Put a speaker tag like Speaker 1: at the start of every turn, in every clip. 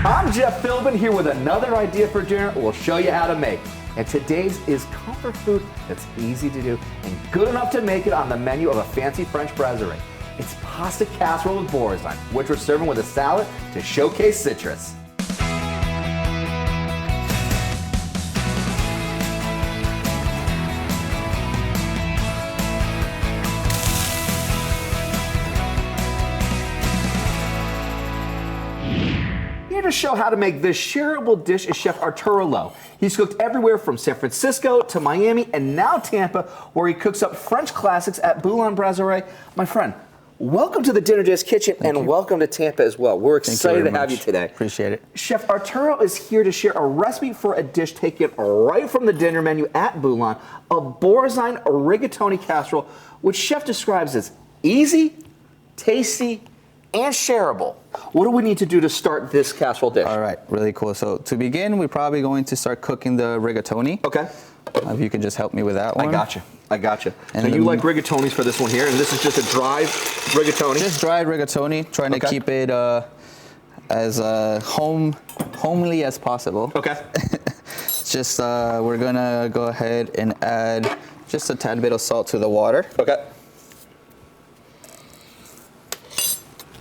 Speaker 1: I'm Jeff Philbin here with another idea for dinner we'll show you how to make. And today's is comfort food that's easy to do and good enough to make it on the menu of a fancy French brasserie. It's pasta casserole with Boursin, which we're serving with a salad to showcase citrus. Here to show how to make this shareable dish is Chef Arturo Lowe. He's cooked everywhere from San Francisco to Miami and now Tampa, where he cooks up French classics at Boursin Brasserie. My friend, welcome to the Dinner Days Kitchen and welcome to Tampa as well. We're excited to have you today.
Speaker 2: Appreciate it.
Speaker 1: Chef Arturo is here to share a recipe for a dish taken right from the dinner menu at Boursin, a Boursin Rigatoni casserole, which Chef describes as easy, tasty, and shareable. What do we need to do to start this casserole dish?
Speaker 2: All right, really cool. So to begin, we're probably going to start cooking the rigatoni.
Speaker 1: Okay.
Speaker 2: If you can just help me with that one.
Speaker 1: I gotcha.
Speaker 2: And
Speaker 1: now you like rigatonis for this one here, and this is just a dry rigatoni?
Speaker 2: Just dried rigatoni, trying to keep it as homely as possible.
Speaker 1: Okay.
Speaker 2: Just, we're gonna go ahead and add just a tad bit of salt to the water.
Speaker 1: Okay.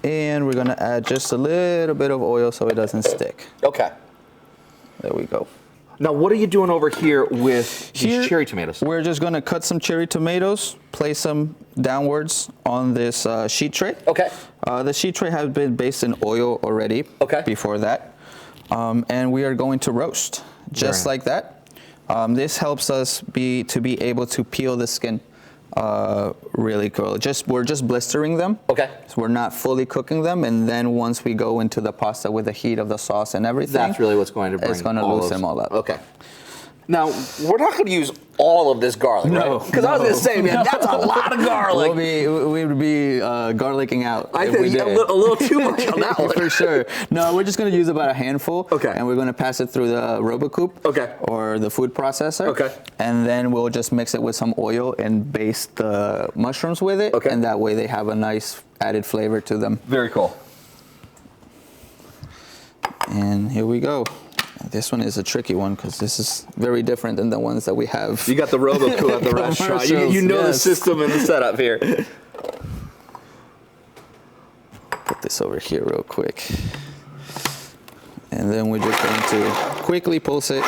Speaker 2: And we're gonna add just a little bit of oil so it doesn't stick.
Speaker 1: Okay.
Speaker 2: There we go.
Speaker 1: Now, what are you doing over here with these cherry tomatoes?
Speaker 2: We're just gonna cut some cherry tomatoes, place them downwards on this sheet tray.
Speaker 1: Okay.
Speaker 2: The sheet tray has been based in oil already.
Speaker 1: Okay.
Speaker 2: Before that. And we are going to roast just like that. This helps us be able to peel the skin really cool. We're just blistering them.
Speaker 1: Okay.
Speaker 2: So we're not fully cooking them, and then once we go into the pasta with the heat of the sauce and everything,
Speaker 1: that's really what's going to bring.
Speaker 2: It's going to loosen them all up.
Speaker 1: Okay. Now, we're not going to use all of this garlic, right? Because I was going to say, man, that's a lot of garlic.
Speaker 2: We would be garlicking out.
Speaker 1: I think a little too much on that one.
Speaker 2: For sure. No, we're just going to use about a handful.
Speaker 1: Okay.
Speaker 2: And we're going to pass it through the RoboCoupe.
Speaker 1: Okay.
Speaker 2: Or the food processor.
Speaker 1: Okay.
Speaker 2: And then we'll just mix it with some oil and baste the mushrooms with it.
Speaker 1: Okay.
Speaker 2: And that way they have a nice added flavor to them.
Speaker 1: Very cool.
Speaker 2: And here we go. This one is a tricky one because this is very different than the ones that we have.
Speaker 1: You got the RoboCoupe at the restaurant. You know the system and the setup here.
Speaker 2: Put this over here real quick. And then we're just going to quickly pulse it.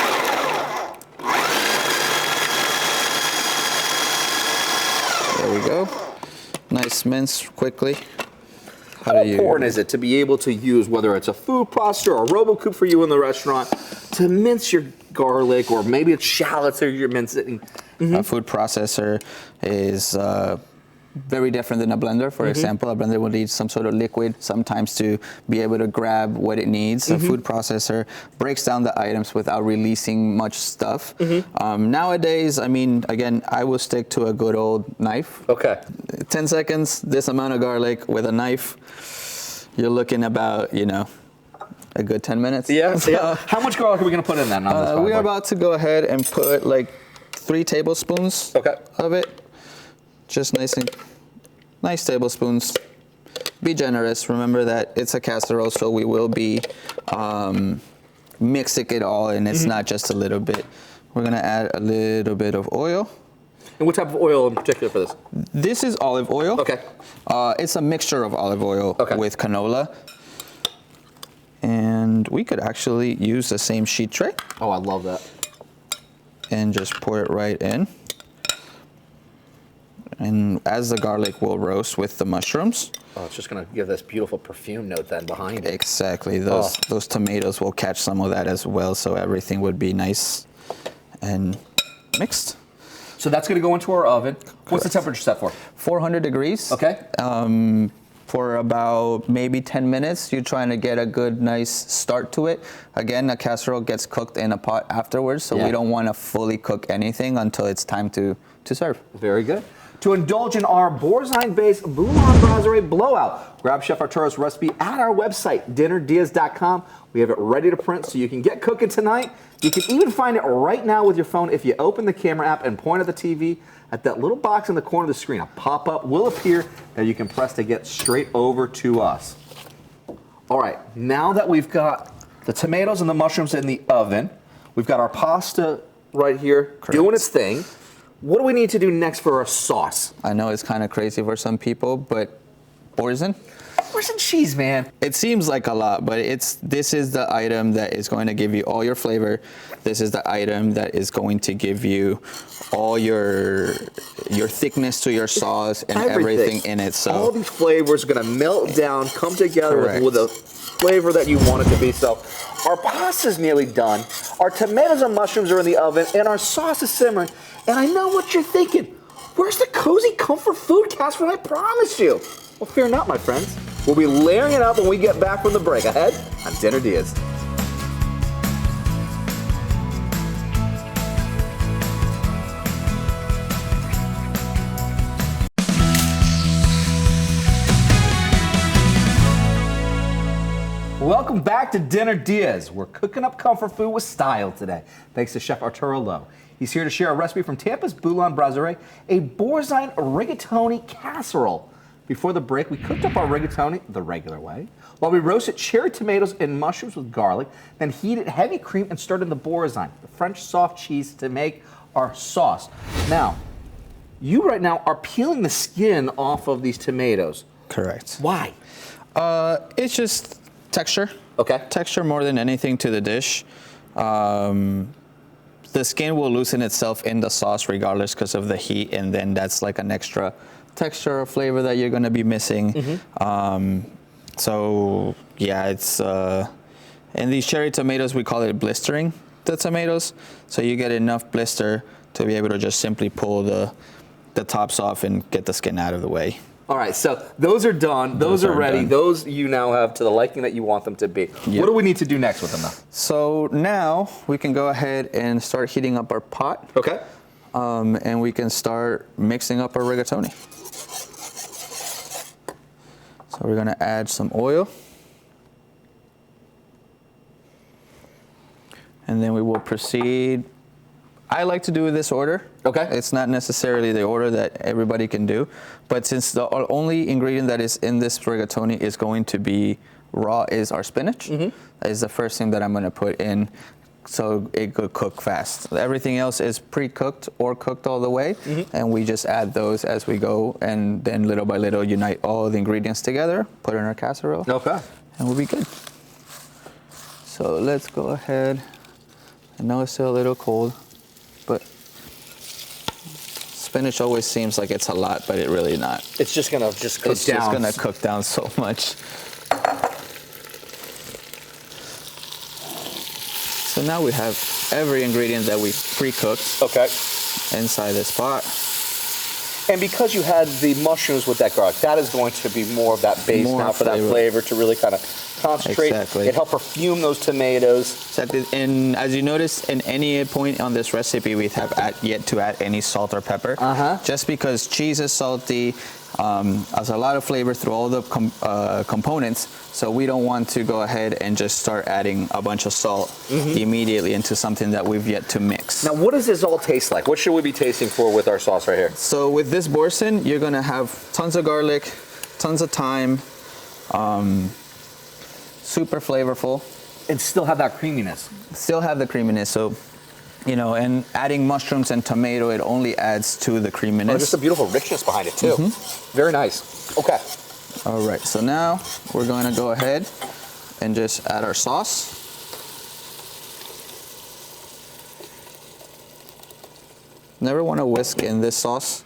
Speaker 2: There we go. Nice mince quickly.
Speaker 1: How important is it to be able to use, whether it's a food processor or a RoboCoupe for you in the restaurant, to mince your garlic, or maybe it's shallots that you're mincing?
Speaker 2: A food processor is very different than a blender. For example, a blender will need some sort of liquid sometimes to be able to grab what it needs. A food processor breaks down the items without releasing much stuff. Nowadays, I mean, again, I will stick to a good old knife.
Speaker 1: Okay.
Speaker 2: 10 seconds, this amount of garlic with a knife. You're looking about, a good 10 minutes.
Speaker 1: Yeah. Yeah. How much garlic are we going to put in that?
Speaker 2: We are about to go ahead and put like 3 tablespoons of it. Just nice tablespoons. Be generous. Remember that it's a casserole, so we will be mixing it all, and it's not just a little bit. We're gonna add a little bit of oil.
Speaker 1: And what type of oil in particular for this?
Speaker 2: This is olive oil.
Speaker 1: Okay.
Speaker 2: It's a mixture of olive oil with canola. And we could actually use the same sheet tray.
Speaker 1: Oh, I love that.
Speaker 2: And just pour it right in. And as the garlic will roast with the mushrooms.
Speaker 1: Oh, it's just going to give this beautiful perfume note then behind it.
Speaker 2: Exactly. Those tomatoes will catch some of that as well, so everything would be nice and mixed.
Speaker 1: So that's going to go into our oven. What's the temperature set for?
Speaker 2: 400 degrees.
Speaker 1: Okay.
Speaker 2: For about maybe 10 minutes. You're trying to get a good, nice start to it. Again, a casserole gets cooked in a pot afterwards, so we don't want to fully cook anything until it's time to serve.
Speaker 1: Very good. To indulge in our Boursin-based Boursin Brasserie blowout, grab Chef Arturo's recipe at our website, dinnerdeas.com. We have it ready to print so you can get cooking tonight. You can even find it right now with your phone if you open the camera app and point at the TV. At that little box in the corner of the screen, a pop-up will appear that you can press to get straight over to us. All right, now that we've got the tomatoes and the mushrooms in the oven. We've got our pasta right here doing its thing. What do we need to do next for our sauce?
Speaker 2: I know it's kind of crazy for some people, but Boursin?
Speaker 1: Boursin cheese, man.
Speaker 2: It seems like a lot, but this is the item that is going to give you all your flavor. This is the item that is going to give you all your thickness to your sauce and everything in it. So
Speaker 1: all these flavors are gonna melt down, come together with a flavor that you want it to be. So our pasta's nearly done. Our tomatoes and mushrooms are in the oven, and our sauce is simmering. And I know what you're thinking. Where's the cozy comfort food casserole I promised you? Well, fear not, my friends. We'll be layering it up when we get back from the break. Ahead on Dinner DeeAs. Welcome back to Dinner DeeAs. We're cooking up comfort food with style today, thanks to Chef Arturo Lowe. He's here to share a recipe from Tampa's Boursin Brasserie, a Boursin rigatoni casserole. Before the break, we cooked up our rigatoni the regular way, while we roasted cherry tomatoes and mushrooms with garlic, then heated heavy cream and stirred in the Boursin, the French soft cheese, to make our sauce. Now, you right now are peeling the skin off of these tomatoes.
Speaker 2: Correct.
Speaker 1: Why?
Speaker 2: It's just texture.
Speaker 1: Okay.
Speaker 2: Texture more than anything to the dish. The skin will loosen itself in the sauce regardless because of the heat, and then that's like an extra texture or flavor that you're going to be missing. So yeah, it's and these cherry tomatoes, we call it blistering the tomatoes. So you get enough blister to be able to just simply pull the tops off and get the skin out of the way.
Speaker 1: All right, so those are done. Those are ready. Done. Those you now have to the liking that you want them to be. Yep. What do we need to do next with them now?
Speaker 2: So now we can go ahead and start heating up our pot.
Speaker 1: Okay.
Speaker 2: And we can start mixing up our rigatoni. So we're gonna add some oil. And then we will proceed. I like to do this order.
Speaker 1: Okay.
Speaker 2: It's not necessarily the order that everybody can do, but since the only ingredient that is in this rigatoni is going to be raw is our spinach, that is the first thing that I'm going to put in so it could cook fast. Everything else is pre-cooked or cooked all the way, and we just add those as we go, and then little by little unite all the ingredients together, put in our casserole, and we'll be good. So let's go ahead. I know it's still a little cold, but spinach always seems like it's a lot, but it really not.
Speaker 1: It's just gonna cook down.
Speaker 2: It's just gonna cook down so much. So now we have every ingredient that we pre-cooked inside this pot.
Speaker 1: And because you had the mushrooms with that garlic, that is going to be more of that base now for that flavor to really kind of concentrate.
Speaker 2: Exactly.
Speaker 1: It helped perfume those tomatoes.
Speaker 2: Exactly. And as you notice, in any point on this recipe, we have yet to add any salt or pepper. Just because cheese is salty, has a lot of flavor through all the components, so we don't want to go ahead and just start adding a bunch of salt immediately into something that we've yet to mix.
Speaker 1: Now, what does this all taste like? What should we be tasting for with our sauce right here?
Speaker 2: So with this Boursin, you're gonna have tons of garlic, tons of thyme, super flavorful.
Speaker 1: And still have that creaminess.
Speaker 2: Still have the creaminess, so you know, and adding mushrooms and tomato, it only adds to the creaminess.
Speaker 1: Oh, just a beautiful richness behind it too. Very nice. Okay.
Speaker 2: All right, so now we're going to go ahead and just add our sauce. Never want to whisk in this sauce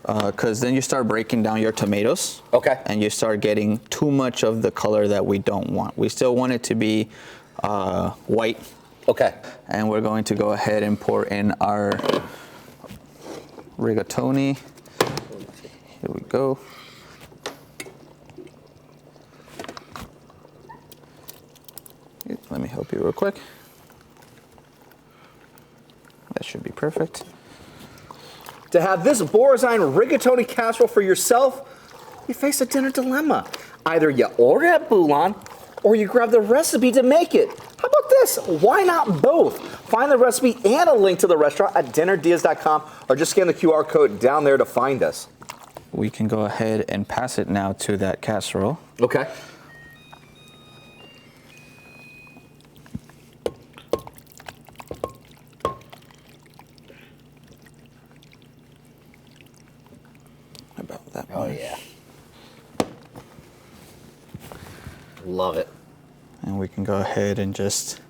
Speaker 2: because then you start breaking down your tomatoes. And you start getting too much of the color that we don't want. We still want it to be white. And we're going to go ahead and pour in our rigatoni. Here we go. Let me help you real quick. That should be perfect.
Speaker 1: To have this Boursin rigatoni casserole for yourself, you face a dinner dilemma. Either you order at Boursin or you grab the recipe to make it. How about this? Why not both? Find the recipe and a link to the restaurant at dinnerdeas.com or just scan the QR code down there to find us.
Speaker 2: We can go ahead and pass it now to that casserole.
Speaker 1: yeah. Love it.
Speaker 2: And we can go ahead and just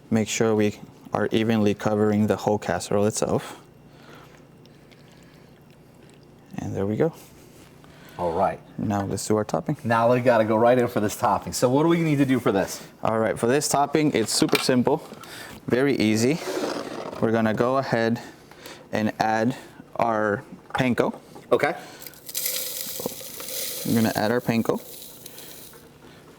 Speaker 2: make sure we are evenly covering the whole casserole itself. And there we go.
Speaker 1: All right.
Speaker 2: Now let's do our topping.
Speaker 1: Now we got to go right in for this topping. So what do we need to do for this?
Speaker 2: All right, for this topping, it's super simple, very easy. We're gonna go ahead and add our panko.
Speaker 1: Okay.
Speaker 2: We're gonna add our panko.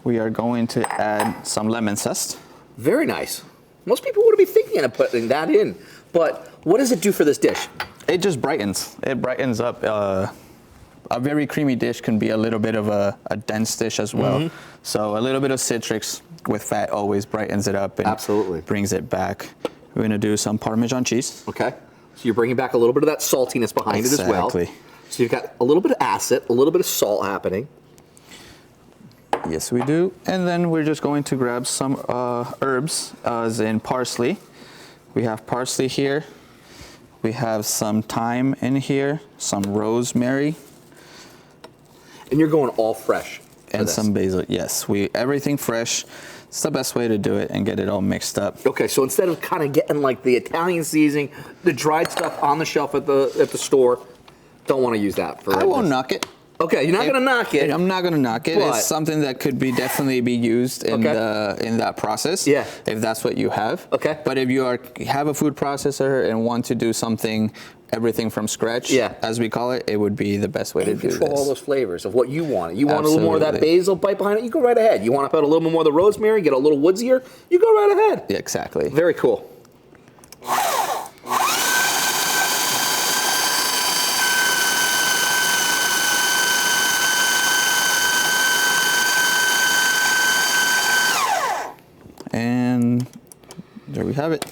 Speaker 2: We are going to add some lemon zest.
Speaker 1: Very nice. Most people wouldn't be thinking of putting that in, but what does it do for this dish?
Speaker 2: It just brightens. It brightens up. A very creamy dish can be a little bit of a dense dish as well. So a little bit of citrus with fat always brightens it up and
Speaker 1: absolutely
Speaker 2: brings it back. We're gonna do some Parmesan cheese.
Speaker 1: Okay. So you're bringing back a little bit of that saltiness behind it as well.
Speaker 2: Exactly.
Speaker 1: So you've got a little bit of acid, a little bit of salt happening.
Speaker 2: Yes, we do. And then we're just going to grab some herbs, as in parsley. We have parsley here. We have some thyme in here, some rosemary.
Speaker 1: And you're going all fresh.
Speaker 2: And some basil. Yes, everything fresh. It's the best way to do it and get it all mixed up.
Speaker 1: Okay, so instead of kind of getting like the Italian seasoning, the dried stuff on the shelf at the store, don't want to use that for
Speaker 2: I won't knock it.
Speaker 1: Okay, you're not going to knock it.
Speaker 2: I'm not going to knock it. It's something that could definitely be used in that process.
Speaker 1: Yeah.
Speaker 2: If that's what you have.
Speaker 1: Okay.
Speaker 2: But if you have a food processor and want to do everything from scratch, as we call it, it would be the best way to do this.
Speaker 1: Control all those flavors of what you want. You want a little more of that basil bite behind it, you go right ahead. You want to put a little more of the rosemary, get a little woodsier, you go right ahead.
Speaker 2: Yeah, exactly.
Speaker 1: Very cool.
Speaker 2: And there we have it.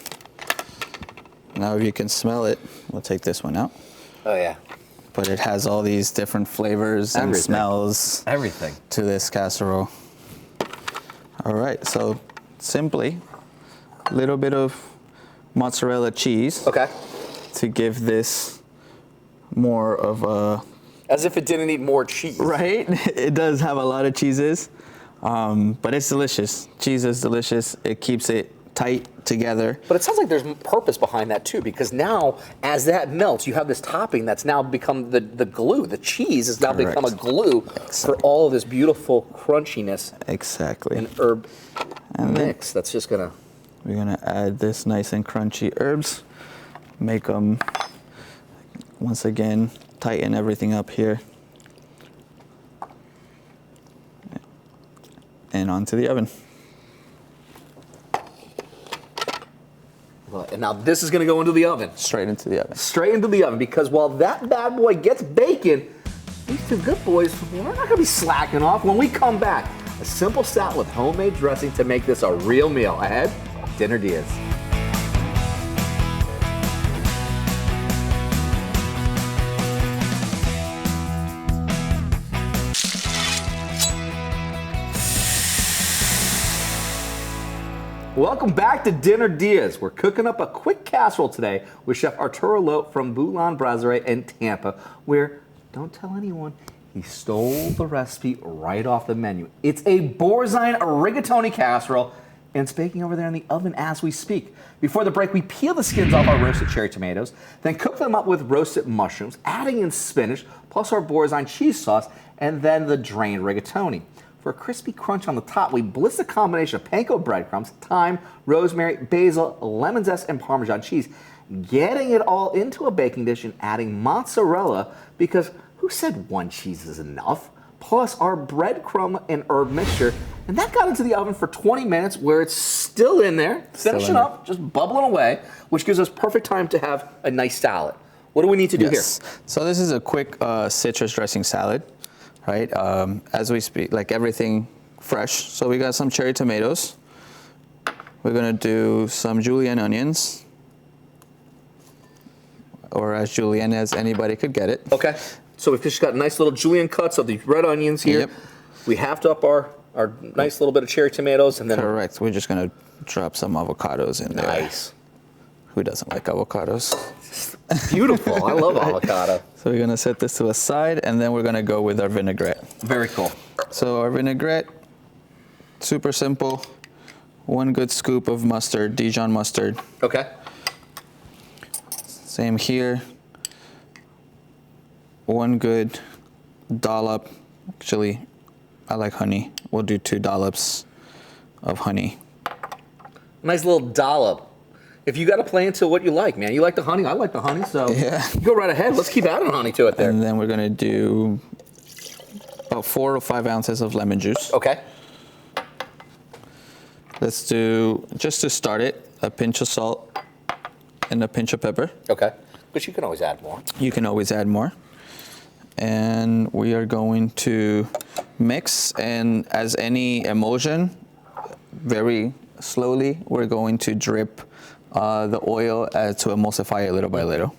Speaker 2: Now if you can smell it, we'll take this one out.
Speaker 1: Oh yeah.
Speaker 2: But it has all these different flavors and smells.
Speaker 1: Everything.
Speaker 2: To this casserole. All right, so simply a little bit of mozzarella cheese.
Speaker 1: Okay.
Speaker 2: To give this more of a...
Speaker 1: As if it didn't need more cheese.
Speaker 2: Right? It does have a lot of cheeses. But it's delicious. Cheese is delicious. It keeps it tight together.
Speaker 1: But it sounds like there's purpose behind that too, because now as that melts, you have this topping that's now become the glue. The cheese has now become a glue for all of this beautiful crunchiness.
Speaker 2: Exactly.
Speaker 1: And herb mix. That's just gonna.
Speaker 2: We're gonna add this nice and crunchy herbs. Make them, once again, tighten everything up here. And onto the oven.
Speaker 1: And now this is going to go into the oven.
Speaker 2: Straight into the oven.
Speaker 1: Straight into the oven, because while that bad boy gets baking, these two good boys, we're not going to be slacking off. When we come back, a simple salad with homemade dressing to make this a real meal. Ahead, Dinner DeeAs. Welcome back to Dinner DeeAs. We're cooking up a quick casserole today with Chef Arturo Lope from Boursin Brasserie in Tampa, where, don't tell anyone, he stole the recipe right off the menu. It's a Boursin rigatoni casserole, and it's baking over there in the oven as we speak. Before the break, we peel the skins off our roasted cherry tomatoes, then cook them up with roasted mushrooms, adding in spinach, plus our Boursin cheese sauce, and then the drained rigatoni. For a crispy crunch on the top, we blitz a combination of panko breadcrumbs, thyme, rosemary, basil, lemon zest, and Parmesan cheese, getting it all into a baking dish and adding mozzarella, because who said one cheese is enough? Plus our breadcrumb and herb mixture, and that got into the oven for 20 minutes where it's still in there, finishing up, just bubbling away, which gives us perfect time to have a nice salad. What do we need to do here?
Speaker 2: So this is a quick citrus dressing salad. Right, as we speak, like everything fresh. So we got some cherry tomatoes. We're gonna do some julienne onions, or as julienne as anybody could get it.
Speaker 1: Okay, so we've just got nice little julienne cuts of the red onions here. Yep. We halved up our nice little bit of cherry tomatoes, and then
Speaker 2: correct. We're just gonna drop some avocados in there.
Speaker 1: Nice.
Speaker 2: Who doesn't like avocados?
Speaker 1: Beautiful. I love avocado.
Speaker 2: So we're gonna set this to a side, and then we're gonna go with our vinaigrette.
Speaker 1: Very cool.
Speaker 2: So our vinaigrette, super simple. 1 good scoop of mustard, Dijon mustard.
Speaker 1: Okay.
Speaker 2: Same here. 1 good dollop. Actually, I like honey. We'll do 2 dollops of honey.
Speaker 1: Nice little dollop. If you got to play into what you like, man. You like the honey, I like the honey, so
Speaker 2: Yeah.
Speaker 1: go right ahead. Let's keep adding honey to it there.
Speaker 2: And then we're gonna do about 4 or 5 ounces of lemon juice.
Speaker 1: Okay.
Speaker 2: Let's do, just to start it, a pinch of salt and a pinch of pepper.
Speaker 1: Okay. But you can always add more.
Speaker 2: You can always add more. And we are going to mix, and as any emulsion, very slowly, we're going to drip the oil to emulsify it little by little.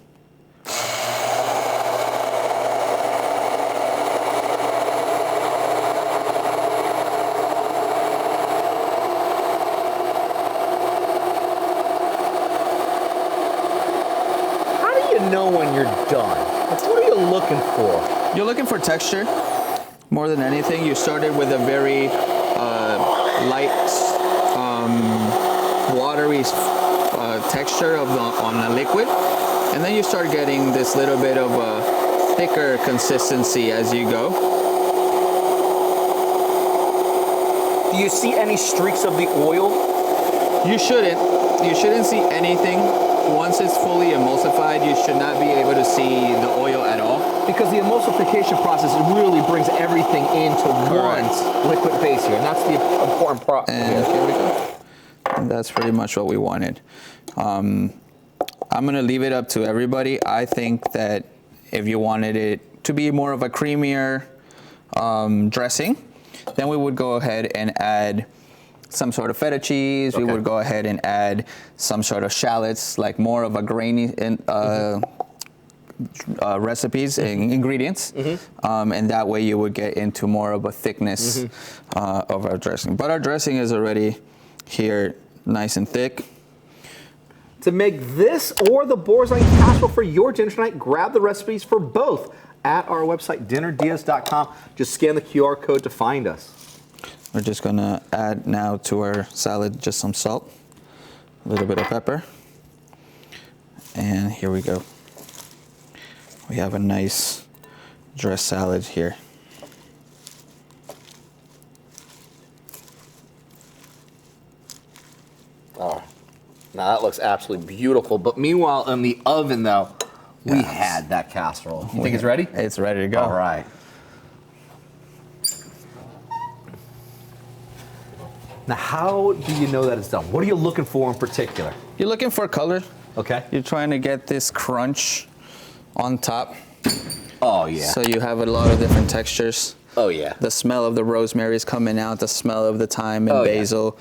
Speaker 1: How do you know when you're done? Like, what are you looking for?
Speaker 2: You're looking for texture more than anything. You started with a very light, watery texture on a liquid, and then you start getting this little bit of a thicker consistency as you go.
Speaker 1: Do you see any streaks of the oil?
Speaker 2: You shouldn't see anything. Once it's fully emulsified, you should not be able to see the oil at all.
Speaker 1: Because the emulsification process really brings everything into
Speaker 2: Correct.
Speaker 1: one liquid base here, and that's the important part.
Speaker 2: And here we go. And that's pretty much what we wanted. I'm gonna leave it up to everybody. I think that if you wanted it to be more of a creamier dressing, then we would go ahead and add some sort of feta cheese.
Speaker 1: Okay.
Speaker 2: We would go ahead and add some sort of shallots, like more of a grainy recipes and ingredients, and that way you would get into more of a thickness of our dressing. But our dressing is already here, nice and thick.
Speaker 1: To make this or the Boursin casserole for your dinner tonight, grab the recipes for both at our website, DeeAs.com. Just scan the QR code to find us.
Speaker 2: We're just gonna add now to our salad just some salt, a little bit of pepper, and here we go. We have a nice dressed salad here.
Speaker 1: Oh, now that looks absolutely beautiful. But meanwhile, in the oven, though, we
Speaker 2: Yes.
Speaker 1: had that casserole. You think it's ready?
Speaker 2: It's ready to go.
Speaker 1: All right. Now, how do you know that it's done? What are you looking for in particular?
Speaker 2: You're looking for color.
Speaker 1: Okay.
Speaker 2: You're trying to get this crunch on top.
Speaker 1: Oh, yeah.
Speaker 2: So you have a lot of different textures.
Speaker 1: Oh, yeah.
Speaker 2: The smell of the rosemary is coming out, the smell of the thyme and
Speaker 1: Oh, yeah.
Speaker 2: basil.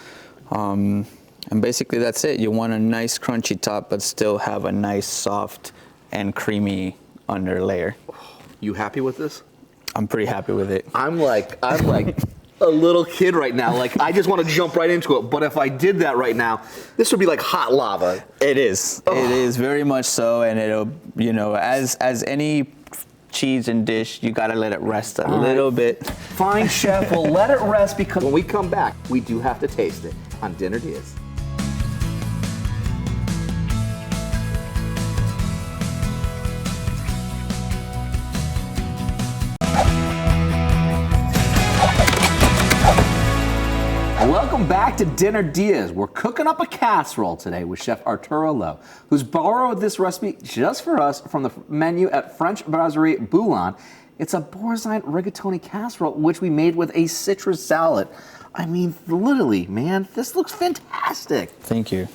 Speaker 2: And basically that's it. You want a nice crunchy top, but still have a nice soft and creamy under layer.
Speaker 1: You happy with this?
Speaker 2: I'm pretty happy with it.
Speaker 1: I'm like a little kid right now. Like, I just want to jump right into it. But if I did that right now, this would be like hot lava.
Speaker 2: It is. It is very much so, and it'll, you know, as any cheese and dish, you gotta let it rest a little bit.
Speaker 1: Fine, chef. We'll let it rest because when we come back, we do have to taste it on Dinner DeeAs. Welcome back to Dinner DeeAs. We're cooking up a casserole today with Chef Arturo Lowe, who's borrowed this recipe just for us from the menu at French Brasserie Boursin. It's a Boursin rigatoni casserole, which we made with a citrus salad. I mean, literally, man, this looks fantastic.
Speaker 2: Thank you.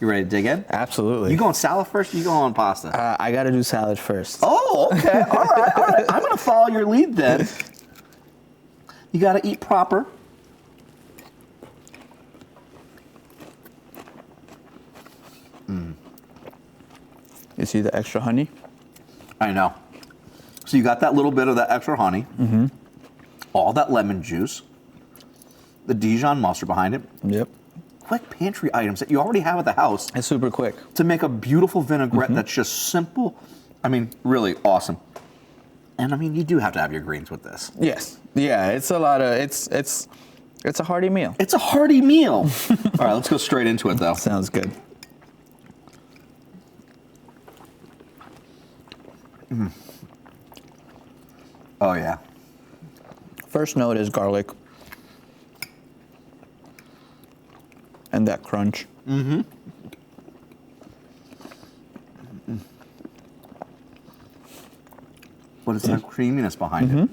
Speaker 1: You ready to dig in?
Speaker 2: Absolutely.
Speaker 1: You going salad first or you going pasta?
Speaker 2: I gotta do salad first.
Speaker 1: Oh, okay. All right, all right. I'm going to follow your lead then. You got to eat proper.
Speaker 2: You see the extra honey?
Speaker 1: I know. So you got that little bit of that extra honey, all that lemon juice, the Dijon mustard behind it.
Speaker 2: Yep.
Speaker 1: quick pantry items that you already have at the house
Speaker 2: It's super quick.
Speaker 1: to make a beautiful vinaigrette that's just simple. I mean, really awesome. And I mean, you do have to have your greens with this.
Speaker 2: Yes. Yeah, it's a lot of, it's a hearty meal.
Speaker 1: It's a hearty meal. All right, let's go straight into it though.
Speaker 2: Sounds good.
Speaker 1: Oh yeah.
Speaker 2: First note is garlic. And that crunch.
Speaker 1: But it's that creaminess behind it.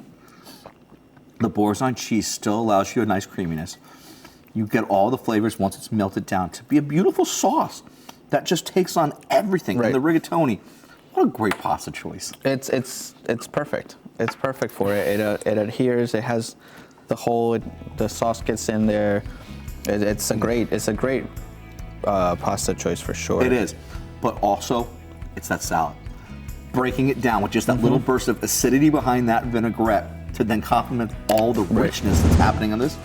Speaker 1: The Boursin cheese still allows you a nice creaminess. You get all the flavors once it's melted down to be a beautiful sauce that just takes on everything.
Speaker 2: Right.
Speaker 1: And the rigatoni, what a great pasta choice.
Speaker 2: It's perfect. It's perfect for it. It adheres. It has the sauce gets in there. It's a great pasta choice for sure.
Speaker 1: It is, but also it's that salad. Breaking it down with just that little burst of acidity behind that vinaigrette to then complement all the richness that's happening on this.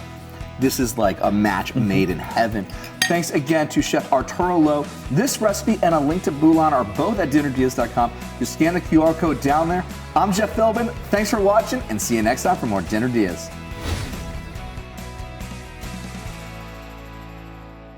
Speaker 1: This is like a match made in heaven. Thanks again to Chef Arturo Lowe. This recipe and a link to Bouillon are both at dinnerdeas.com. Just scan the QR code down there. I'm Jeff Philbin. Thanks for watching and see you next time for more Dinner Dias.